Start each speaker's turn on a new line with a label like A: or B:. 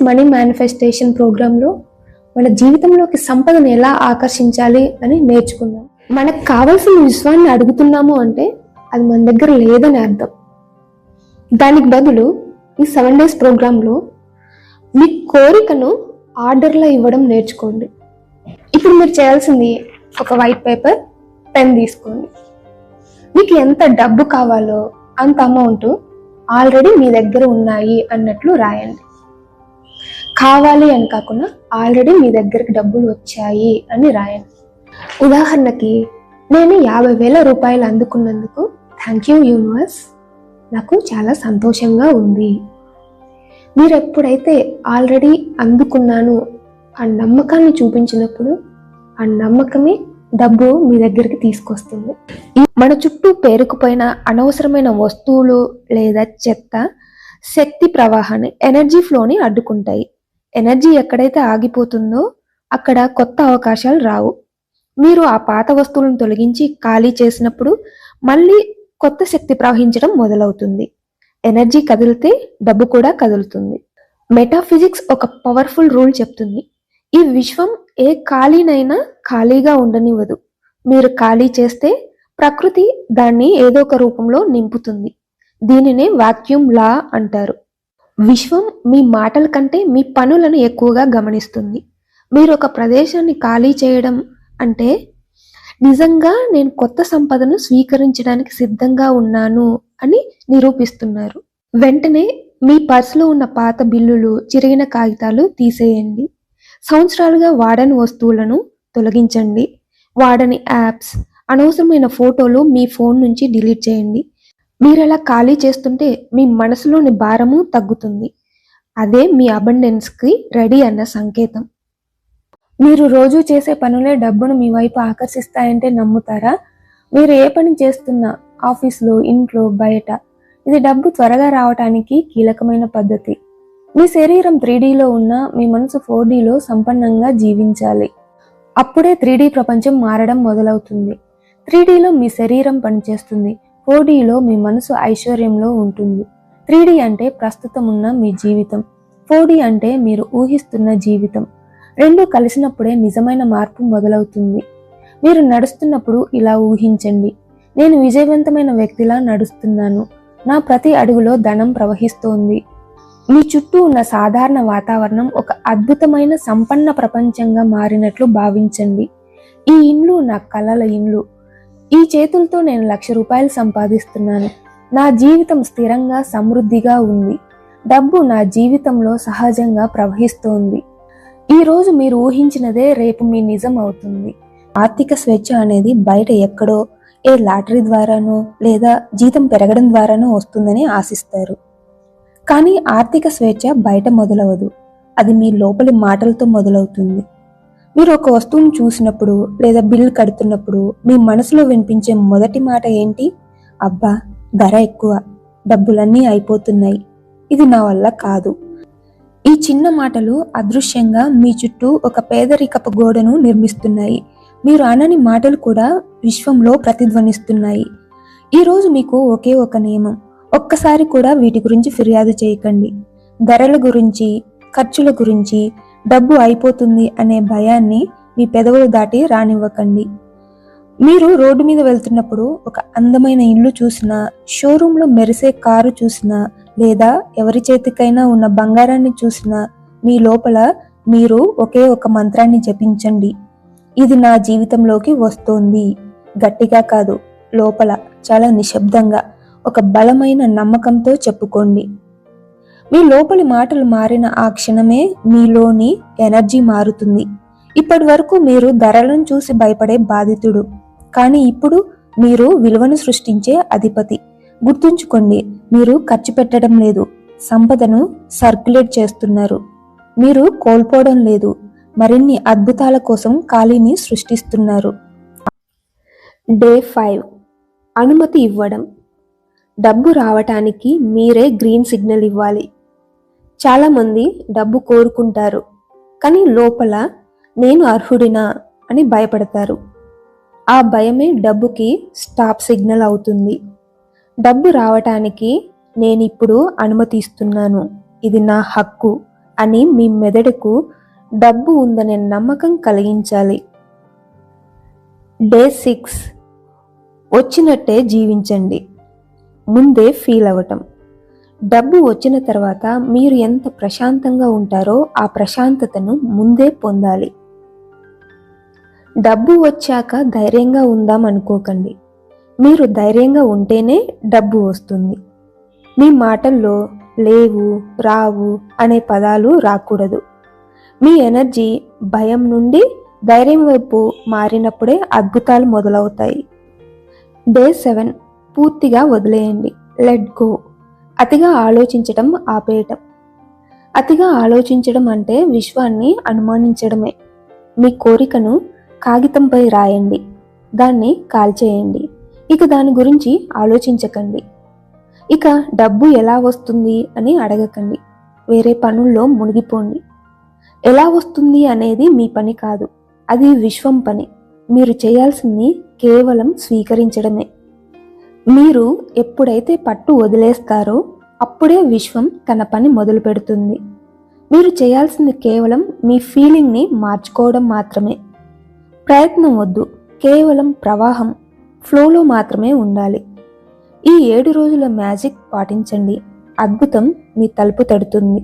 A: Money manifestation ప్రోగ్రాంలో మన జీవితంలోకి సంపదను ఎలా ఆకర్షించాలి అని నేర్చుకుందాం. మనకు కావాల్సిన విశ్వాన్ని అడుగుతున్నాము అంటే అది మన దగ్గర లేదని అర్థం. దానికి బదులు ఈ 7 days ప్రోగ్రాంలో మీ కోరికను ఆర్డర్లో ఇవ్వడం నేర్చుకోండి. ఇప్పుడు మీరు చేయాల్సింది ఒక వైట్ పేపర్, పెన్ తీసుకోండి. మీకు ఎంత డబ్బు కావాలో అంత అమౌంట్ ఆల్రెడీ మీ దగ్గర ఉన్నాయి అన్నట్లు రాయండి. కావాలి అని కాకుండా ఆల్రెడీ మీ దగ్గరికి డబ్బులు వచ్చాయి అని రాయండి. ఉదాహరణకి నేను 50,000 రూపాయలు అందుకున్నందుకు థ్యాంక్ యూ యూనివర్స్, నాకు చాలా సంతోషంగా ఉంది. మీరు ఎప్పుడైతే ఆల్రెడీ అందుకున్నాను ఆ నమ్మకాన్ని చూపించినప్పుడు ఆ నమ్మకమే డబ్బు మీ దగ్గరికి తీసుకొస్తుంది. మన చుట్టూ పేరుకుపోయిన అనవసరమైన వస్తువులు లేదా చెత్త శక్తి ప్రవాహాన్ని, ఎనర్జీ ఫ్లోని అడ్డుకుంటాయి. ఎనర్జీ ఎక్కడైతే ఆగిపోతుందో అక్కడ కొత్త అవకాశాలు రావు. మీరు ఆ పాత వస్తువులను తొలగించి ఖాళీ చేసినప్పుడు మళ్ళీ కొత్త శక్తి ప్రవహించడం మొదలవుతుంది. ఎనర్జీ కదిలితే డబ్బు కూడా కదులుతుంది. మెటాఫిజిక్స్ ఒక పవర్ఫుల్ రూల్ చెప్తుంది. ఈ విశ్వం ఏ ఖాళీనైనా ఖాళీగా ఉండనివ్వదు. మీరు ఖాళీ చేస్తే ప్రకృతి దాన్ని ఏదో ఒక రూపంలో నింపుతుంది. దీనినే వాక్యూమ్ లా అంటారు. విశ్వం మీ మాటల కంటే మీ పనులను ఎక్కువగా గమనిస్తుంది. మీరు ఒక ప్రదేశాన్ని ఖాళీ చేయడం అంటే నిజంగా నేను కొత్త సంపదను స్వీకరించడానికి సిద్ధంగా ఉన్నాను అని నిరూపిస్తున్నారు. వెంటనే మీ పర్సులో ఉన్న పాత బిల్లులు, చిరిగిన కాగితాలు తీసేయండి. సంవత్సరాలుగా వాడని వస్తువులను తొలగించండి. వాడని యాప్స్, అనవసరమైన ఫోటోలు మీ ఫోన్ నుంచి డిలీట్ చేయండి. మీరు అలా ఖాళీ చేస్తుంటే మీ మనసులోని భారము తగ్గుతుంది. అదే మీ అబండెన్స్కి రెడీ అన్న సంకేతం. మీరు రోజు చేసే పనులే డబ్బును మీ వైపు ఆకర్షిస్తాయంటే నమ్ముతారా? మీరు ఏ పని చేస్తున్నా, ఆఫీస్లో, ఇంట్లో, బయట, ఇది డబ్బు త్వరగా రావటానికి కీలకమైన పద్ధతి. మీ శరీరం 3Dలో ఉన్న మీ మనసు 4Dలో సంపన్నంగా జీవించాలి. అప్పుడే 3D ప్రపంచం మారడం మొదలవుతుంది. 3Dలో మీ శరీరం పనిచేస్తుంది, 4Dలో మీ మనసు ఐశ్వర్యంలో ఉంటుంది. 3D అంటే ప్రస్తుతం ఉన్న మీ జీవితం, 4D అంటే మీరు ఊహిస్తున్న జీవితం. రెండు కలిసినప్పుడే నిజమైన మార్పు మొదలవుతుంది. మీరు నడుస్తున్నప్పుడు ఇలా ఊహించండి, నేను విజయవంతమైన వ్యక్తిలా నడుస్తున్నాను, నా ప్రతి అడుగులో ధనం ప్రవహిస్తోంది. మీ చుట్టూ ఉన్న సాధారణ వాతావరణం ఒక అద్భుతమైన సంపన్న ప్రపంచంగా మారినట్లు భావించండి. ఈ ఇండ్లు నా కలల ఇండ్లు. ఈ చేతులతో నేను 1,00,000 రూపాయలు సంపాదిస్తున్నాను. నా జీవితం స్థిరంగా, సమృద్ధిగా ఉంది. డబ్బు నా జీవితంలో సహజంగా ప్రవహిస్తోంది. ఈ రోజు మీరు ఊహించినదే రేపు మీ నిజం అవుతుంది. ఆర్థిక స్వేచ్ఛ అనేది బయట ఎక్కడో ఏ లాటరీ ద్వారానో లేదా జీతం పెరగడం ద్వారానో వస్తుందని ఆశిస్తారు. కానీ ఆర్థిక స్వేచ్ఛ బయట మొదలవదు, అది మీ లోపలి మాటలతో మొదలవుతుంది. మీరు ఒక వస్తువును చూసినప్పుడు లేదా బిల్లు కడుతున్నప్పుడు మీ మనసులో వినిపించే మొదటి మాట ఏంటి? అబ్బా, ధర ఎక్కువ, డబ్బులన్నీ అయిపోతున్నాయి, ఇది నా వల్ల కాదు. ఈ చిన్న మాటలు అదృశ్యంగా మీ చుట్టూ ఒక పేదరికపు గోడను నిర్మిస్తున్నాయి. మీరు అనని మాటలు కూడా విశ్వంలో ప్రతిధ్వనిస్తున్నాయి. ఈరోజు మీకు ఒకే ఒక నియమం, ఒక్కసారి కూడా వీటి గురించి ఫిర్యాదు చేయకండి. ధరల గురించి, ఖర్చుల గురించి, డబ్బు అయిపోతుంది అనే భయాన్ని మీ పెదవులు దాటి రానివ్వకండి. మీరు రోడ్డు మీద వెళ్తున్నప్పుడు ఒక అందమైన ఇల్లు చూసినా, షోరూంలో మెరిసే కారు చూసినా లేదా ఎవరి చేతికైనా ఉన్న బంగారాన్ని చూసినా మీ లోపల మీరు ఒకే ఒక మంత్రాన్ని జపించండి. ఇది నా జీవితంలోకి వస్తోంది. గట్టిగా కాదు, లోపల చాలా నిశ్శబ్దంగా ఒక బలమైన నమ్మకంతో చెప్పుకోండి. మీ లోపలి మాటలు మారిన ఆ క్షణమే మీలోని ఎనర్జీ మారుతుంది. ఇప్పటి వరకు మీరు ధరలను చూసి భయపడే బాధితుడు, కానీ ఇప్పుడు మీరు విలువను సృష్టించే అధిపతి. గుర్తుంచుకోండి, మీరు ఖర్చు పెట్టడం లేదు, సంపదను సర్క్యులేట్ చేస్తున్నారు. మీరు కోల్పోవడం లేదు, మరిన్ని అద్భుతాల కోసం ఖాళీని సృష్టిస్తున్నారు. డే 5, అనుమతి ఇవ్వడం. డబ్బు రావటానికి మీరే గ్రీన్ సిగ్నల్ ఇవ్వాలి. చాలామంది డబ్బు కోరుకుంటారు, కానీ లోపల నేను అర్హుడినా అని భయపడతారు. ఆ భయమే డబ్బుకి స్టాప్ సిగ్నల్ అవుతుంది. డబ్బు రావటానికి నేను ఇప్పుడు అనుమతి ఇస్తున్నాను, ఇది నా హక్కు అని మీ మెదడుకు డబ్బు ఉందనే నమ్మకం కలిగించాలి. డే 6, వచ్చినట్టే జీవించండి. ముందే ఫీల్ అవ్వటం. డబ్బు వచ్చిన తర్వాత మీరు ఎంత ప్రశాంతంగా ఉంటారో ఆ ప్రశాంతతను ముందే పొందాలి. డబ్బు వచ్చాక ధైర్యంగా ఉందాం అనుకోకండి. మీరు ధైర్యంగా ఉంటేనే డబ్బు వస్తుంది. మీ మాటల్లో లేవు, రావు అనే పదాలు రాకూడదు. మీ ఎనర్జీ భయం నుండి ధైర్యం వైపు మారినప్పుడే అద్భుతాలు మొదలవుతాయి. డే 7, పూర్తిగా వదిలేయండి. Let go. అతిగా ఆలోచించడం ఆపేయటం. అతిగా ఆలోచించడం అంటే విశ్వాన్ని అనుమానించడమే. మీ కోరికను కాగితంపై రాయండి, దాన్ని కాల్చేయండి. ఇక దాని గురించి ఆలోచించకండి. ఇక డబ్బు ఎలా వస్తుంది అని అడగకండి. వేరే పనుల్లో మునిగిపోండి. ఎలా వస్తుంది అనేది మీ పని కాదు, అది విశ్వం పని. మీరు చేయాల్సింది కేవలం స్వీకరించడమే. మీరు ఎప్పుడైతే పట్టు వదిలేస్తారో అప్పుడే విశ్వం తన పని మొదలు పెడుతుంది. మీరు చేయాల్సింది కేవలం మీ ఫీలింగ్ని మార్చుకోవడం మాత్రమే. ప్రయత్నం వద్దు, కేవలం ప్రవాహం, ఫ్లోలో మాత్రమే ఉండాలి. ఈ 7 రోజుల మ్యాజిక్ పాటించండి. అద్భుతం మీ తలుపు తడుతుంది.